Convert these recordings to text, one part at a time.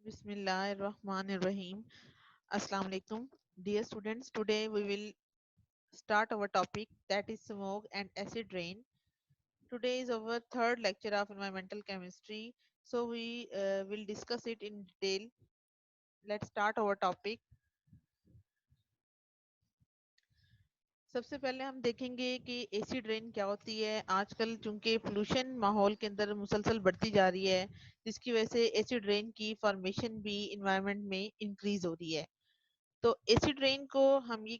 Bismillahirrahmanirrahim. Assalamu alaikum. Dear students, today we will start our topic, that is smoke and acid rain. Today is our third lecture of environmental chemistry. So we will discuss it in detail. Let's start our topic. सबसे पहले हम देखेंगे कि acid rain क्या होती है। आजकल चूंकि पोल्यूशन माहौल के अंदर मुसलसल बढ़ती जा रही है, जिसकी वजह से एसिड रेन की फॉर्मेशन भी इन्वायरमेंट में इंक्रीज हो रही है। तो एसिड रेन को हम ये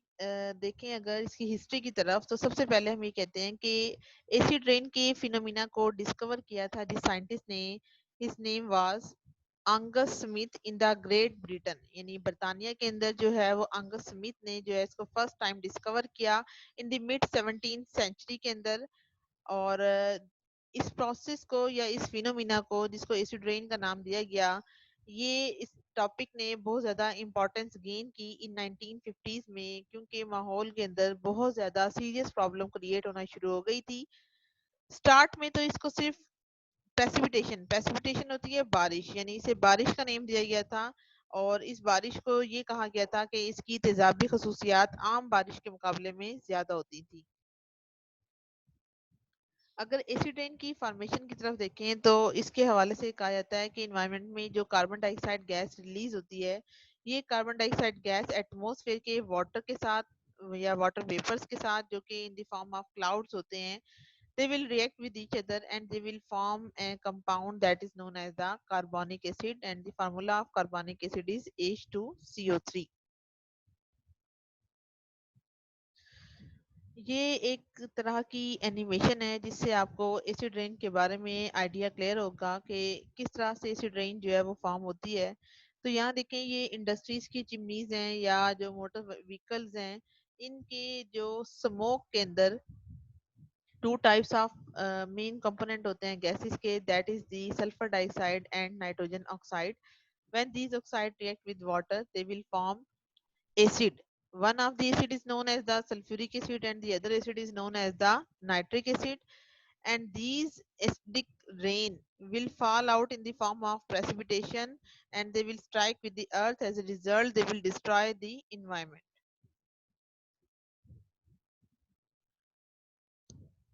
देखें अगर इसकी हिस्ट्री की तरफ, तो सबसे पहले हम ये कहते हैं कि एसिड रेन के फिनोमिना को डिस्कवर किया था जिस साइंटिस्ट ने, his name was Angus Smith in the Great Britain, यानी बर्तानिया के अंदर जो है वो अंगस स्मिथ ने जो है इसको फर्स्ट टाइम डिस्कवर किया in the mid 17th century के अंदर। और इस प्रोसेस को या इस फिनोमिना को जिसको एसिड रेन का नाम दिया गया, ये इस टॉपिक ने बहुत ज़्यादा इम्पोर्टेंस गेन की इन 1950s में, क्योंकि माहौल के अंदर बहुत ज़्यादा सीरियस प्रॉब्लम क्रिएट होना शुरू हो गई थी। स्टार्ट में तो इसको सिर्फ प्रेसिपिटेशन होती है बारिश, यानी इसे बारिश का नेम दिया गया था। और इस बारिश को ये कहा गया था कि इसकी तेजाबी खसूसियात आम बारिश के मुकाबले में ज़्यादा होती थी। अगर एसिड रेन की फॉर्मेशन की तरफ देखें तो इसके हवाले से कहा जाता है कि इन्वायरमेंट में जो कार्बन डाइऑक्साइड गैस रिलीज होती है, ये कार्बन डाइऑक्साइड गैस एटमॉस्फेयर के वाटर के साथ या वाटर वेपर्स के साथ, जो कि in the form of clouds होते हैं, they will react with each other and they will form a compound that is known as the carbonic acid, and the formula of carbonic acid is H2CO3. ये एक तरह की animation है जिससे आपको acid rain के बारे में आइडिया क्लियर होगा कि किस तरह से एसिड रेन जो है वो फॉर्म होती है। तो यहाँ देखें, ये इंडस्ट्रीज की चिमनीज हैं या जो मोटर व्हीकल्स हैं, इनके जो स्मोक के अंदर to types of main component होते हैं गैसेस के, that is the sulphur dioxide and nitrogen oxide. When these oxide react with water, they will form acid. One of the acid is known as the sulfuric acid and the other acid is known as the nitric acid. And these acidic rain will fall out in the form of precipitation and they will strike with the earth. As a result, they will destroy the environment.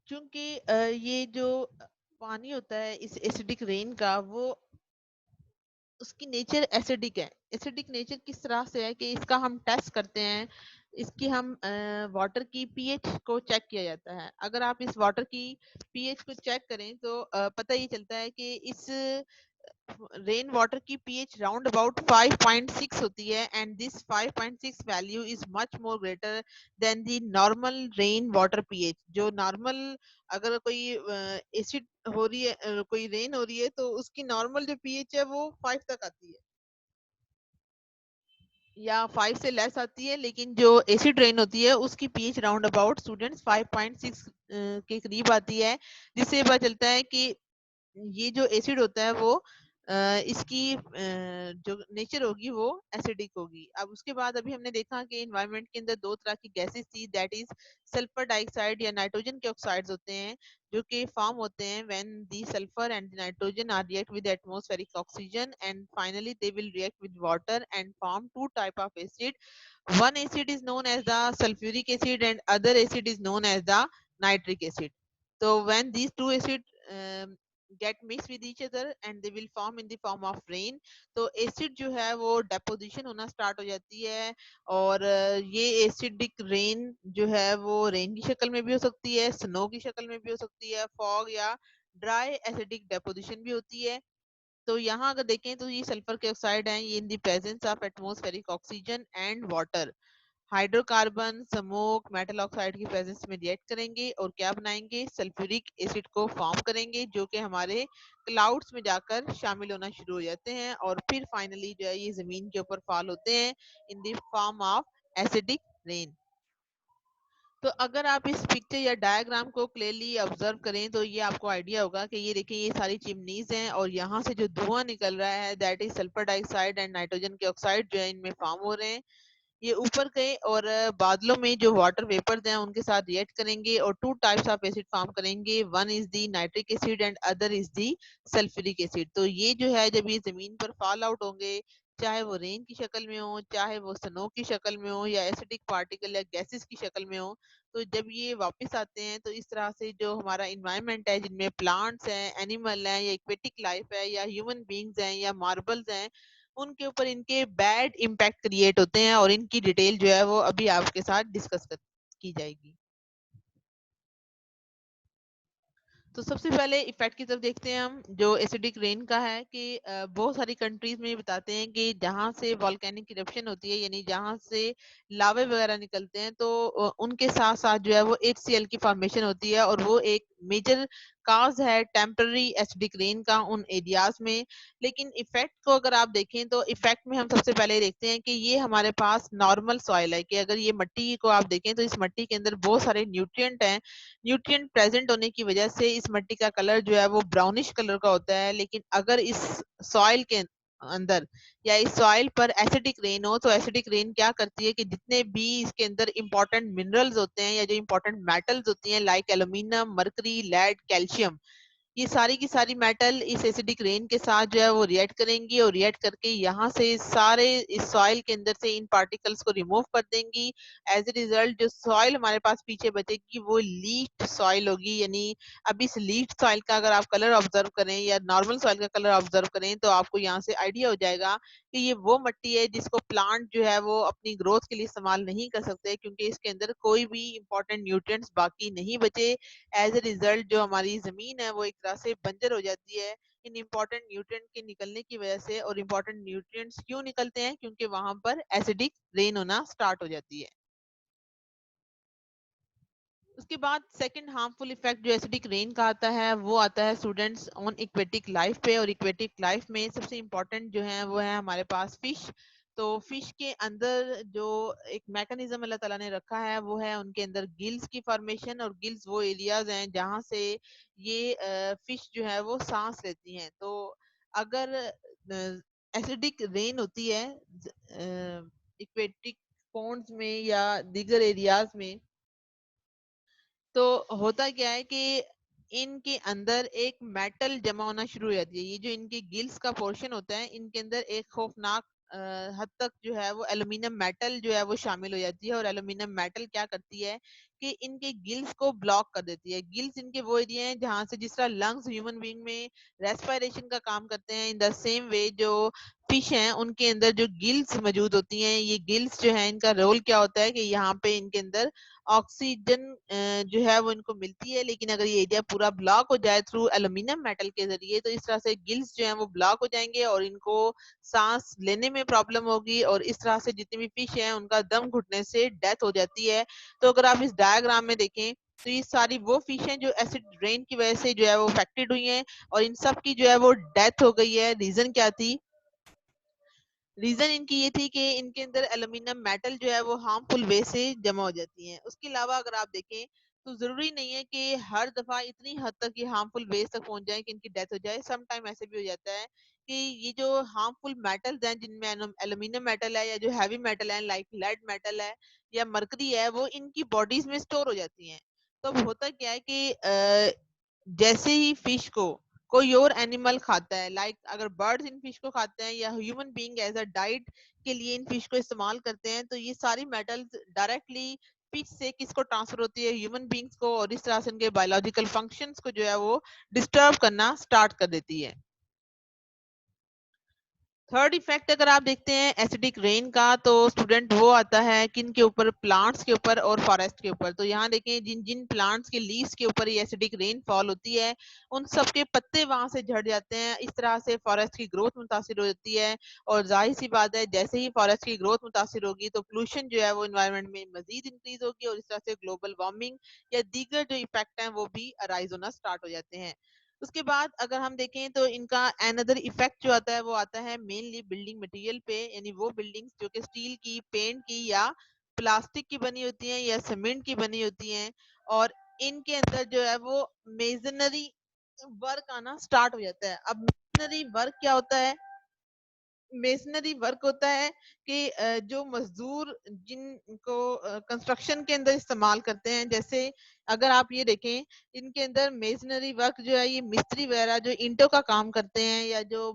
क्योंकि ये जो पानी होता है इस acidic rain का, वो उसकी नेचर एसिडिक है। एसिडिक नेचर किस तरह से है कि इसका हम टेस्ट करते हैं, इसकी हम वाटर की पीएच को चेक किया जाता है। अगर आप इस वाटर की पीएच को चेक करें तो पता ये चलता है कि इस रेन वाटर की पीएच राउंड अबाउट 5.6 होती है, and this 5.6 value is much more greater than the normal rain water pH. जो नॉर्मल, अगर कोई एसिड हो रही है, कोई रेन हो रही है, तो उसकी नॉर्मल जो पीएच है वो 5 तक आती है या 5 से लेस आती है, लेकिन जो एसिड रेन होती है उसकी पीएच राउंड अबाउट स्टूडेंट्स 5.6 के करीब आती है। जिससे पता चलता है कि ये जो एसिड होता है वो इसकी जो नेचर होगी वो एसिडिक होगी। अब उसके बाद अभी हमने देखा कि एनवायरनमेंट के अंदर दो तरह की गैसेस थी, दैट इज सल्फर डाइऑक्साइड या नाइट्रोजन के ऑक्साइड्स होते हैं, जो कि फॉर्म होते हैं when the sulphur and nitrogen are react with atmospheric oxygen and finally they will react with water and form two type of acid. One acid is known as the sulfuric acid and other acid is known as the nitric acid. So when these two acids get mixed with each other and they will form in the form of rain, तो acid जो है वो deposition होना start हो जाती है। और ये एसिडिक रेन जो है वो रेन की शक्ल में भी हो सकती है, स्नो की शक्ल में भी हो सकती है, फॉग या ड्राई एसिडिक डेपोजिशन भी होती है। तो यहाँ अगर देखें तो ये सल्फर के ऑक्साइड हैं, ये इन the presence of atmospheric oxygen and water, hydrocarbon, smoke, metal oxide की प्रेजेंस में रिएक्ट करेंगे और क्या बनाएंगे, सल्फ्यूरिक एसिड को फॉर्म करेंगे, जो कि हमारे क्लाउड्स में जाकर शामिल होना शुरू हो जाते हैं और फिर फाइनली जो है ये जमीन के ऊपर फॉल होते हैं in the form of acidic rain. तो अगर आप इस पिक्चर या डायग्राम को क्लियरली ऑब्जर्व करें तो ये आपको आइडिया होगा कि ये देखिए, ये सारी चिमनीज हैं और यहाँ से जो धुआं निकल रहा है that is sulphur dioxide and nitrogen के ऑक्साइड जो है इनमें फॉर्म हो रहे हैं। ये ऊपर गए और बादलों में जो वाटर वेपर्स हैं उनके साथ रिएक्ट करेंगे और two types of acid form करेंगे। One is the nitric acid and other is the sulphuric acid. तो ये जो है जब ये जमीन पर फॉल आउट होंगे, चाहे वो रेन की शक्ल में हो, चाहे वो स्नो की शक्ल में हो, या एसिडिक पार्टिकल या गैसेस की शक्ल में हो, तो जब ये वापस आते हैं तो इस तरह से जो हमारा इन्वायरमेंट है, जिनमें प्लांट्स हैं, एनिमल हैं, या एक्वेटिक लाइफ है, या ह्यूमन बींग्स हैं, या मार्बल्स हैं, उनके ऊपर इनके बैड इम्पैक्ट क्रिएट होते हैं। और इनकी डिटेल जो है वो अभी आपके साथ डिस्कस की जाएगी। तो सबसे पहले इफेक्ट की तरफ देखते हैं हम, जो एसिडिक रेन का है कि बहुत सारी कंट्रीज में बताते हैं कि जहाँ से वॉल्केनिक इरप्शन होती है, यानी जहाँ से लावे वगैरह निकलते हैं, तो उनके साथ साथ जो है वो HCl की फॉर्मेशन होती है, और वो एक मेजर काज है टेम्पररी एसिडिक रेन का उन एरियाज में। लेकिन इफेक्ट को अगर आप देखें तो इफेक्ट में हम सबसे पहले देखते हैं कि ये हमारे पास नॉर्मल सॉइल है, कि अगर ये मिट्टी को आप देखें तो इस मिट्टी के अंदर बहुत सारे न्यूट्रिएंट हैं। न्यूट्रिएंट प्रेजेंट होने की वजह से इस मिट्टी का कलर जो है वो ब्राउनिश कलर का होता है। लेकिन अगर इस सॉइल के अंदर या इस सॉइल पर एसिडिक रेन हो, तो एसिडिक रेन क्या करती है कि जितने भी इसके अंदर इंपॉर्टेंट मिनरल्स होते हैं या जो इंपॉर्टेंट मेटल्स होती हैं, like aluminium, mercury, lead, calcium, ये सारी की सारी मेटल इस एसिडिक रेन के साथ जो है वो रिएक्ट करेंगी, और रिएक्ट करके यहाँ से सारे इस सॉइल के अंदर से इन पार्टिकल्स को रिमूव कर देंगी। एज ए रिजल्ट जो सॉइल हमारे पास पीछे बचेगी वो लीच्ड सॉइल होगी। यानी अब इस लीच्ड सॉइल का अगर आप कलर ऑब्जर्व करें या नॉर्मल सॉइल का कलर ऑब्जर्व करें, तो आपको यहाँ से आइडिया हो जाएगा कि ये वो मिट्टी है जिसको प्लांट जो है वो अपनी ग्रोथ के लिए इस्तेमाल नहीं कर सकते, क्योंकि इसके अंदर कोई भी इंपॉर्टेंट न्यूट्रिएंट्स बाकी नहीं बचे। एज ए रिजल्ट जो हमारी जमीन है वो एक तरह से बंजर हो जाती है इन इम्पोर्टेंट न्यूट्रिएंट के निकलने की वजह से। और इम्पोर्टेंट न्यूट्रिएंट्स क्यों निकलते हैं? क्योंकि वहां पर एसिडिक रेन होना स्टार्ट हो जाती है। उसके बाद सेकंड हार्मफुल इफेक्ट जो एसिडिक रेन का आता है वो आता है स्टूडेंट्स ऑन इक्वेटिक लाइफ पे। और इक्वेटिक लाइफ में सबसे इम्पोर्टेंट जो है वो है हमारे पास फिश। तो फिश के अंदर जो एक मैकेनिज्म अल्लाह ताला ने रखा है वो है उनके अंदर गिल्स की फॉर्मेशन। और गिल्स वो एरियाज हैं जहाँ से ये फिश जो है वो सांस लेती हैं। तो अगर एसिडिक रेन होती है इक्वेटिक पॉन्ड्स में या दीगर एरियाज में, तो होता क्या है कि इनके अंदर एक मेटल जमा होना शुरू हो जाती है। ये जो इनके गिल्स का पोर्शन होता है, इनके अंदर एक खौफनाक हद तक जो है वो एल्यूमिनियम मेटल जो है वो शामिल हो जाती है। और एल्यूमिनियम मेटल क्या करती है कि इनके गिल्स को ब्लॉक कर देती है। गिल्स इनके वो एरिया हैं जहां से जिस तरह लंग्स ह्यूमन बीइंग में रेस्पिरेशन का काम करते हैं, इन द सेम वे जो फिश हैं उनके अंदर जो गिल्स मौजूद होती हैं, ये गिल्स जो है इनका रोल क्या होता है कि यहाँ पे इनके अंदर ऑक्सीजन जो है वो इनको मिलती है। लेकिन अगर ये एरिया पूरा ब्लॉक हो जाए थ्रू एल्यूमिनियम मेटल के जरिए, तो इस तरह से गिल्स जो है वो ब्लॉक हो जाएंगे और इनको सांस लेने में प्रॉब्लम होगी। और इस तरह से जितने भी फिश हैं उनका दम घुटने से डेथ हो जाती है। तो अगर आप इस डायग्राम में देखें तो ये सारी वो फिश हैं जो एसिड रेन की वजह से जो है वो अफेक्टेड हुई हैं, और इन सब की जो है वो डेथ हो गई है। रीजन क्या थी? रीजन इनकी ये थी कि इनके अंदर एल्यूमिनियम मेटल जो है वो हार्मफुल वे से जमा हो जाती है। उसके अलावा अगर आप देखें तो जरूरी नहीं है कि हर दफा इतनी हद तक ये हार्मफुल वेज तक पहुंच जाए कि इनकी डेथ हो जाए। सम टाइम ऐसे भी हो जाता है कि ये जो हार्मफुल मेटल्स हैं जिनमें एल्यूमिनियम मेटल है या जो हैवी मेटल है लाइक लेड मेटल है या मरकरी है, वो इनकी बॉडीज में स्टोर हो जाती हैं। तो अब होता क्या है कि जैसे ही फिश को कोई और एनिमल खाता है, लाइक अगर बर्ड्स इन फिश को खाते हैं या human being as a diet के लिए इन फिश को इस्तेमाल करते हैं, तो ये सारी मेटल्स डायरेक्टली फिश से किसको ट्रांसफर होती है? ह्यूमन बीइंग्स को। और इस तरह से उनके बायोलॉजिकल फंक्शंस को जो है वो डिस्टर्ब करना स्टार्ट कर देती है। थर्ड इफेक्ट अगर आप देखते हैं एसिडिक रेन का, तो स्टूडेंट वो आता है किन के ऊपर? प्लांट्स के ऊपर और फॉरेस्ट के ऊपर। तो यहाँ देखें जिन जिन प्लांट्स के लीव्स के ऊपर ये एसिडिक रेन फॉल होती है, उन सब के पत्ते वहां से झड़ जाते हैं। इस तरह से फॉरेस्ट की ग्रोथ मुतासिर हो जाती है। और जाहिर सी बात है जैसे ही फॉरेस्ट की ग्रोथ मुतासिर होगी तो पोल्यूशन जो है वो इन्वायरमेंट में मजीद इंक्रीज होगी, और इस तरह से ग्लोबल वार्मिंग या दीगर जो इफेक्ट हैं वो भी अराइज होना स्टार्ट हो जाते हैं। उसके बाद अगर हम देखें तो इनका अनदर इफेक्ट जो आता है वो आता है मेनली बिल्डिंग मटेरियल पे। यानी वो बिल्डिंग्स जो कि स्टील की, पेंट की या प्लास्टिक की बनी होती हैं या सीमेंट की बनी होती हैं, और इनके अंदर जो है वो मेजनरी वर्क आना स्टार्ट हो जाता है। अब मेजनरी वर्क क्या होता है? मेसनरी वर्क होता है कि जो मजदूर जिनको कंस्ट्रक्शन के अंदर इस्तेमाल करते हैं, जैसे अगर आप ये देखें, इनके अंदर मेसनरी वर्क जो है, ये मिस्त्री वगैरह जो ईंटों का काम करते हैं, या जो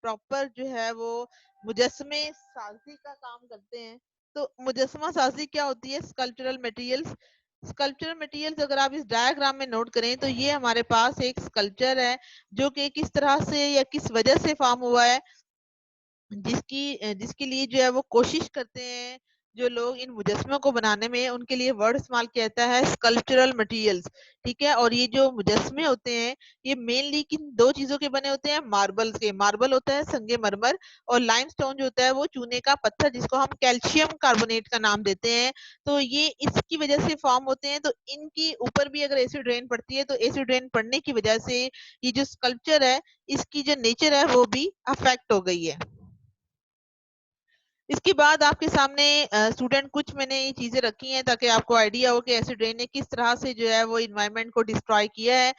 प्रॉपर जो है वो मुजस्मे साजी का काम करते हैं। तो मुजस्मा साजी क्या होती है? Sculptural materials. स्कल्पचरल मटेरियल्स अगर आप इस डायग्राम में नोट करें तो ये हमारे पास एक स्कल्पचर है जो कि किस तरह से या किस वजह से फॉर्म हुआ है, जिसके लिए जो है वो कोशिश करते हैं जो लोग इन मुजस्समों को बनाने में, उनके लिए वर्ड इस्तेमाल किया जाता है स्कल्पचरल मटेरियल्स। ठीक है, और ये जो मुजस्समे होते हैं ये मेनली किन दो चीजों के बने होते हैं? मार्बल्स के। मार्बल होता है संगमरमर, और लाइमस्टोन जो होता है वो चूने का पत्थर, जिसको हम कैल्शियम कार्बोनेट का नाम देते हैं। तो ये इसकी वजह से फॉर्म होते हैं। तो इनकी ऊपर भी अगर एसिड रेन पड़ती है तो एसिड रेन पड़ने की वजह से ये जो स्कल्पचर है, इसकी जो नेचर है वो भी अफेक्ट हो गई है। इसके बाद आपके सामने स्टूडेंट कुछ मैंने ये चीजें रखी हैं ताकि आपको आइडिया हो कि एसिड रेन ने किस तरह से जो है वो इन्वायरमेंट को डिस्ट्रॉय किया है।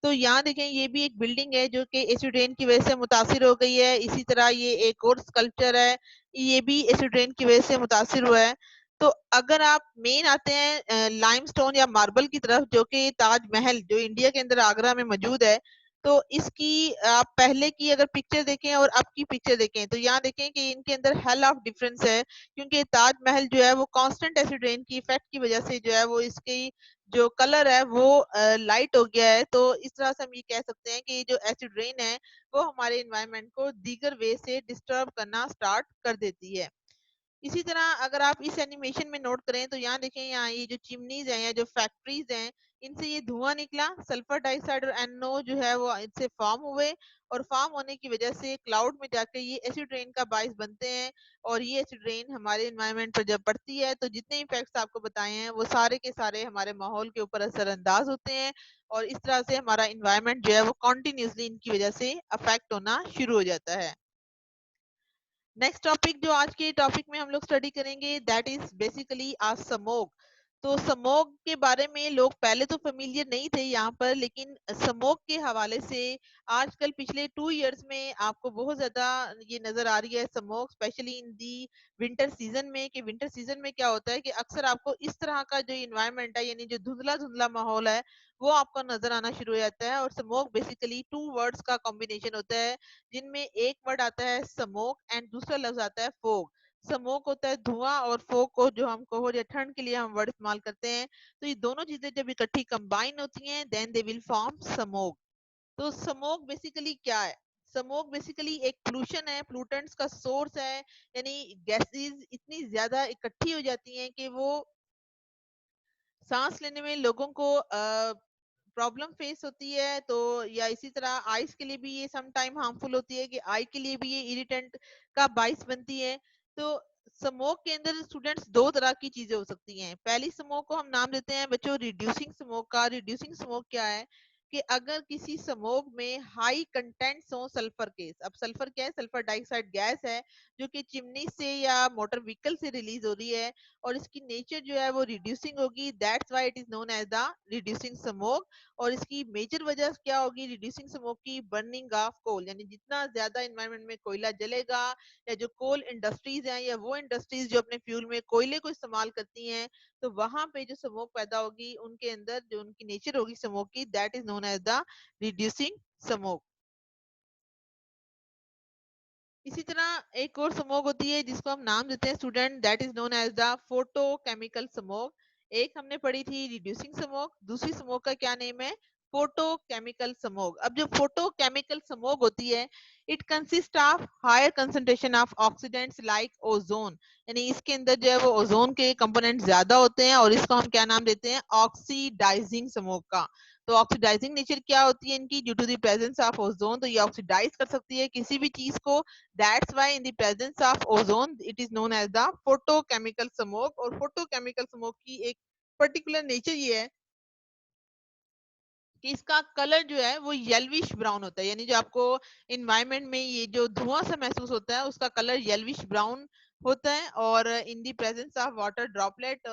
तो यहाँ देखें, ये भी एक बिल्डिंग है जो कि एसिड रेन की वजह से मुतासिर हो गई है। इसी तरह ये एक और स्कल्पचर है, ये भी एसिड रेन की वजह से मुतासिर हुआ है। तो अगर आप मेन आते हैं लाइमस्टोन या मार्बल की तरफ, जो कि ताजमहल जो इंडिया के अंदर आगरा में मौजूद है, तो इसकी आप पहले की अगर पिक्चर देखें और अब की पिक्चर देखें तो यहाँ देखें कि इनके अंदर हेल ऑफ डिफरेंस है, क्योंकि ताजमहल जो है वो कांस्टेंट एसिड रेन की इफेक्ट की वजह से जो है वो इसकी जो कलर है वो लाइट हो गया है। तो इस तरह से हम ये कह सकते हैं कि ये जो एसिड रेन है वो हमारे इन्वायरमेंट को दीगर वे से डिस्टर्ब करना स्टार्ट कर देती है। इसी तरह अगर आप इस एनिमेशन में नोट करें तो यहाँ देखें, यहाँ ये जो चिमनीज हैं या जो फैक्ट्रीज हैं, इनसे ये धुआं निकला, सल्फर डाइऑक्साइड और NO जो है वो इनसे फॉर्म हुए, और फॉर्म होने की वजह से क्लाउड में जाकर ये एसिड रेन का बाइस बनते हैं। और ये एसिड रेन हमारे एनवायरनमेंट पर जब पड़ती है तो जितने इफेक्ट्स आपको बताए हैं वो सारे के सारे हमारे माहौल के ऊपर असरअंदाज होते हैं, और इस तरह से हमारा इन्वायरमेंट जो है वो कॉन्टिन्यूसली इनकी वजह से अफेक्ट होना शुरू हो जाता है। नेक्स्ट टॉपिक जो आज के टॉपिक में हम लोग स्टडी करेंगे, that is basically a smog. तो स्मोक के बारे में लोग पहले तो फेमिलियर नहीं थे यहाँ पर, लेकिन स्मोक के हवाले से आजकल पिछले 2 इयर्स में आपको बहुत ज्यादा ये नजर आ रही है smoke, specially in the winter season में। कि विंटर सीजन में क्या होता है कि अक्सर आपको इस तरह का जो इन्वायरमेंट है, यानी जो धुंधला धुंधला माहौल है, वो आपको नजर आना शुरू हो जाता है। और स्मोक बेसिकली 2 वर्ड्स का कॉम्बिनेशन होता है, जिनमें एक वर्ड आता है स्मोक एंड दूसरा लफ्ज आता है फोग। स्मोक होता है धुआं, और फोग को जो हम कोहर या ठंड के लिए हम वर्ड इस्तेमाल करते हैं। तो ये दोनों चीजें जब इकट्ठी कंबाइन होती हैं then they will form smog. तो स्मोक बेसिकली क्या है? स्मोक बेसिकली एक पोल्यूशन है, पोल्यूटेंट्स का सोर्स है, यानी गैसेस इतनी ज्यादा इकट्ठी हो जाती हैं कि वो सांस लेने में लोगों को प्रॉब्लम फेस होती है। तो या इसी तरह आइस के लिए भी ये सम टाइम हार्मफुल होती है, कि आई के लिए भी ये इरिटेंट का बाइस बनती है। तो स्मोक के अंदर स्टूडेंट्स दो तरह की चीजें हो सकती हैं। पहली स्मोक को हम नाम देते हैं बच्चों रिड्यूसिंग स्मोक का। रिड्यूसिंग स्मोक क्या है कि अगर किसी स्मोक में हाई कंटेंट्स हो सल्फर के। अब सल्फर क्या है? सल्फर डाइऑक्साइड गैस है जो कि चिमनी से या मोटर व्हीकल से रिलीज हो रही है, और इसकी नेचर जो है वो रिड्यूसिंग होगी, that's why it is known as the reducing smog. और इसकी मेजर वजह क्या होगी रिड्यूसिंग स्मोक की? बर्निंग ऑफ कोल, यानी जितना ज्यादा एनवायरनमेंट में कोयला जलेगा, या जो कोल इंडस्ट्रीज हैं या वो इंडस्ट्रीज जो अपने फ्यूल में कोयले को इस्तेमाल करती हैं, तो वहां पे जो स्मोक पैदा होगी उनके अंदर जो उनकी नेचर होगी स्मोक की, that is known as the reducing smog. इसी तरह एक और स्मोक होती है जिसको हम नाम देते हैं student, that is known as the photochemical smog. एक हमने पढ़ी थी रिड्यूसिंग स्मोक, दूसरी स्मोक का क्या नेम है? Photochemical smog. अब जो फोटोकेमिकल स्मोक होती है, it consist of higher concentration of oxidants like ozone, यानी इसके अंदर जो है वो ओजोन के कंपोनेंट ज्यादा होते हैं, और इसको हम क्या नाम देते हैं? ऑक्सीडाइजिंग स्मोक का। तो ऑक्सीडाइजिंग नेचर क्या होती है इनकी? Due to the presence of ozone, तो ये ऑक्सीडाइज कर सकती है किसी भी चीज को। That's why in the presence of ozone it is known as the photochemical smog. और फोटोकेमिकल स्मोक की एक पर्टिकुलर नेचर ये है कि इसका कलर जो है वो येल्विश ब्राउन होता है, यानी जो आपको इन्वायरमेंट में ये जो धुआं सा महसूस होता है उसका कलर येल्विश ब्राउन होता है। और in the presence of water droplet,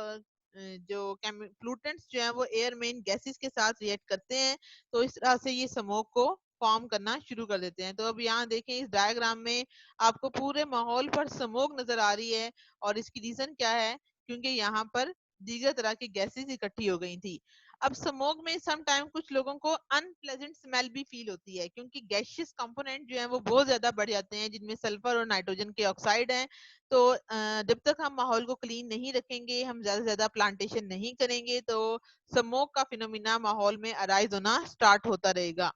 जो फ्लूटेंट्स जो है वो एयर में इन गैसेस के साथ रिएक्ट करते हैं, तो इस तरह से ये स्मोक को फॉर्म करना शुरू कर देते हैं। तो अब यहाँ देखें इस डायग्राम में आपको पूरे माहौल पर स्मोक नजर आ रही है और इसकी रीजन क्या है, क्योंकि यहाँ पर दीगर तरह की गैसेस इकट्ठी हो गई थी। अब स्मोक में सम टाइम कुछ लोगों को अनप्लेजेंट स्मेल भी फील होती है, क्योंकि गैशियस कंपोनेंट जो है वो बहुत ज्यादा बढ़ जाते हैं, जिनमें सल्फर और नाइट्रोजन के ऑक्साइड हैं। तो जब तक हम माहौल को क्लीन नहीं रखेंगे, हम ज्यादा से ज्यादा प्लांटेशन नहीं करेंगे, तो स्मोक का फिनोमिना माहौल में अराइज होना स्टार्ट होता रहेगा।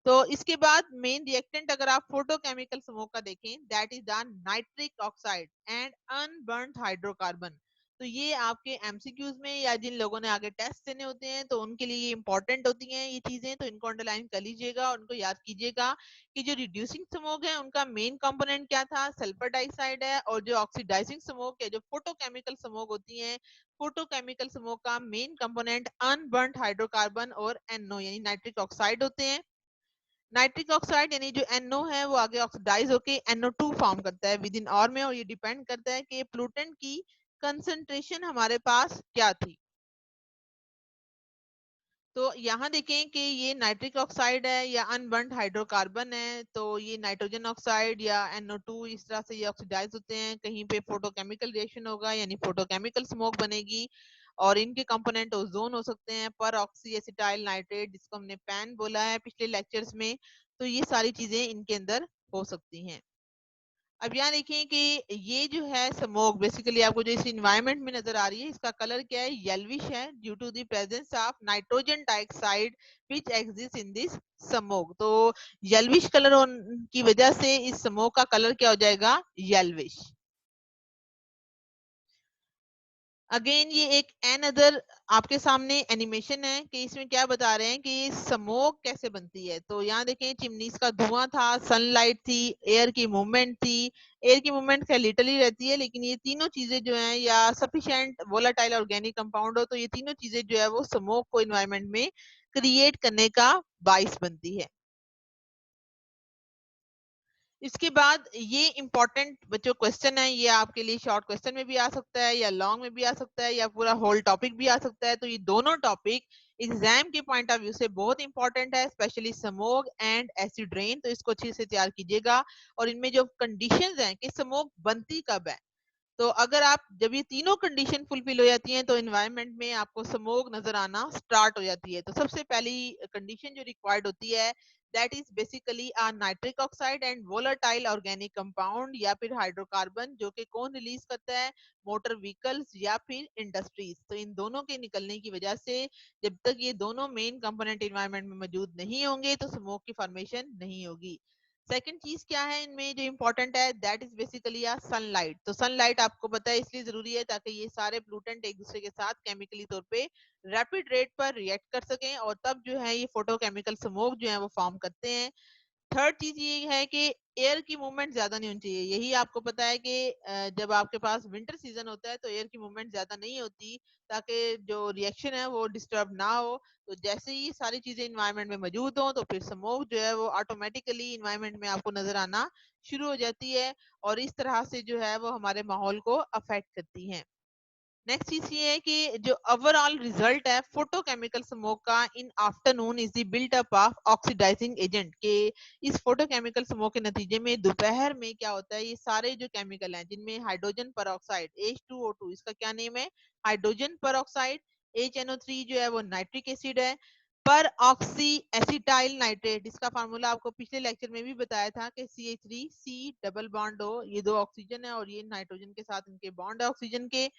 तो इसके बाद मेन रिएक्टेंट अगर आप फोटोकेमिकल स्मोक का देखें, that is the nitric oxide and unburned hydrocarbon. तो ये आपके एमसीक्यूज में या जिन लोगों ने आगे टेस्ट देने होते हैं तो उनके लिए ये इंपॉर्टेंट होती हैं ये चीजें, तो इनको अंडरलाइन कर लीजिएगा और उनको याद कीजिएगा कि जो रिड्यूसिंग स्मोक है उनका मेन कंपोनेंट क्या था, सल्फर डाइऑक्साइड है। और जो ऑक्सीडाइजिंग स्मोक है, जो फोटोकेमिकल स्मोक होती है, फोटोकेमिकल स्मोक का मेन कंपोनेंट अनबर्न्ड हाइड्रोकार्बन और एनओ यानी नाइट्रिक ऑक्साइड होते हैं। नाइट्रिक ऑक्साइड यानी जो NO है वो आगे ऑक्सीडाइज होके NO2 फॉर्म करता है विद इन और में, और ये डिपेंड करता है कि प्लूटेंट की कंसंट्रेशन हमारे पास क्या थी। तो यहाँ देखें कि ये नाइट्रिक ऑक्साइड है या अनबर्न्ड हाइड्रोकार्बन है, तो ये नाइट्रोजन ऑक्साइड या NO2 इस तरह से ये ऑक्सीडाइज होते हैं। कहीं पे फोटोकेमिकल रिएक्शन होगा यानी फोटोकेमिकल स्मोक बनेगी, और इनके कंपोनेंट ओजोन हो सकते हैं, पर ऑक्सी एसिटाइल नाइट्रेट जिसको हमने पैन बोला है पिछले लेक्चर्स में। तो ये सारी चीजें इनके अंदर हो सकती हैं। अब यहाँ देखिए कि ये जो है स्मोक बेसिकली आपको जो इस इन्वायरमेंट में नजर आ रही है, इसका कलर क्या है, येलोविश है, due to the presence of nitrogen dioxide which exist in this smog. तो येलोविश कलर की वजह से इस स्मोक का कलर क्या हो जाएगा, येलोविश। अगेन ये एक अनदर आपके सामने एनिमेशन है कि इसमें क्या बता रहे हैं कि स्मोक कैसे बनती है। तो यहाँ देखें चिमनीज का धुआं था, सनलाइट थी, एयर की मूवमेंट थी। एयर की मूवमेंट खैर लिटरली रहती है, लेकिन ये तीनों चीजें जो हैं या सफिशिएंट वोलेटाइल ऑर्गेनिक कंपाउंड हो, तो ये तीनों चीजें जो है वो स्मोक को इन्वायरमेंट में क्रिएट करने का बाइस बनती है। इसके बाद ये इंपॉर्टेंट बच्चों क्वेश्चन है, ये आपके लिए शॉर्ट क्वेश्चन में भी आ सकता है या लॉन्ग में भी आ सकता है या पूरा होल टॉपिक भी आ सकता है। तो ये दोनों टॉपिक एग्जाम के पॉइंट ऑफ व्यू से बहुत इंपॉर्टेंट है, specially smoke and acid rain. तो इसको अच्छे से तैयार कीजिएगा। और इनमें जो कंडीशंस हैं कि स्मोक बनती कब है, तो अगर आप जब ये तीनों कंडीशन फुलफिल हो जाती हैं तो एनवायरनमेंट में आपको स्मोक नजर आना स्टार्ट हो जाती है। तो सबसे पहली कंडीशन जो रिक्वायर्ड होती है, that is basically a nitric oxide and volatile organic compound या फिर हाइड्रोकार्बन, जो कि कौन रिलीज करता है, मोटर व्हीकल्स या फिर इंडस्ट्रीज। तो इन दोनों के निकलने की वजह से जब तक ये दोनों मेन कंपोनेंट एनवायरनमेंट में मौजूद नहीं होंगे तो स्मोक की फॉर्मेशन नहीं होगी। सेकंड चीज क्या है इनमें जो इंपॉर्टेंट है, that is basically a sunlight. तो सनलाइट आपको पता है इसलिए जरूरी है ताकि ये सारे प्लूटेंट एक दूसरे के साथ केमिकली तौर पे रैपिड रेट पर रिएक्ट कर सकें, और तब जो है ये फोटोकेमिकल स्मोक जो है वो फॉर्म करते हैं। थर्ड चीज ये है कि एयर की मूवमेंट ज्यादा नहीं होनी चाहिए। यही आपको पता है कि जब आपके पास विंटर सीजन होता है तो एयर की मूवमेंट ज्यादा नहीं होती, ताकि जो रिएक्शन है वो डिस्टर्ब ना हो। तो जैसे ही सारी चीजें इन्वायरमेंट में मौजूद हो तो फिर स्मोक जो है वो ऑटोमेटिकली इन्वायरमेंट में आपको नजर आना शुरू हो जाती है, और इस तरह से जो है वो हमारे माहौल को अफेक्ट करती है। नेक्स्ट चीज ये है कि जो ओवरऑल रिजल्ट है फोटोकेमिकल स्मोक का in afternoon is the built up of oxidising agent, के इस फोटोकेमिकल स्मोक के नतीजे में दोपहर में क्या होता है, ये सारे जो केमिकल हैं जिनमें हाइड्रोजन पेरोक्साइड H2O2 इसका क्या नेम है, हाइड्रोजन पेरोक्साइड, HNO3 जो है वो नाइट्रिक एसिड है, पर ऑक्सी एसिटाइल नाइट्रेट इसका फार्मूला आपको पिछले लेक्चर में भी बताया था कि CH3C डबल बॉन्ड हो, ये दो ऑक्सीजन है और ये नाइट्रोजन के साथ इनके बॉन्ड है ऑक्सीजन के।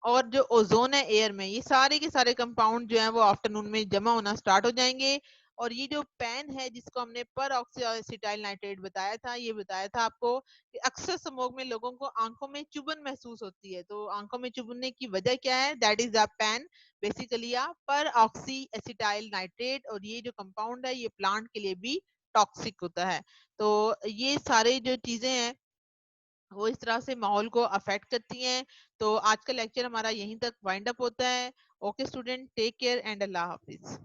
और जो ओजोन है एयर में, ये सारे के सारे कंपाउंड जो है वो आफ्टरनून में जमा होना स्टार्ट हो जाएंगे। और ये जो पेन है जिसको हमने पर ऑक्सीटाइल नाइट्रेट बताया था, ये बताया था आपको कि अक्सर स्मोक में लोगों को आंखों में चुभन महसूस होती है। तो आंखों में चुभने की वजह क्या है, that is the PAN basically peroxyacetyl nitrate. और ये जो कंपाउंड है ये प्लांट के लिए भी टॉक्सिक होता है। तो ये सारे जो चीजें हैं वो इस तरह से माहौल को अफेक्ट करती हैं। तो आज का लेक्चर हमारा यहीं तक वाइंड अप होता है। Okay student, take care and अल्लाह हाफिज।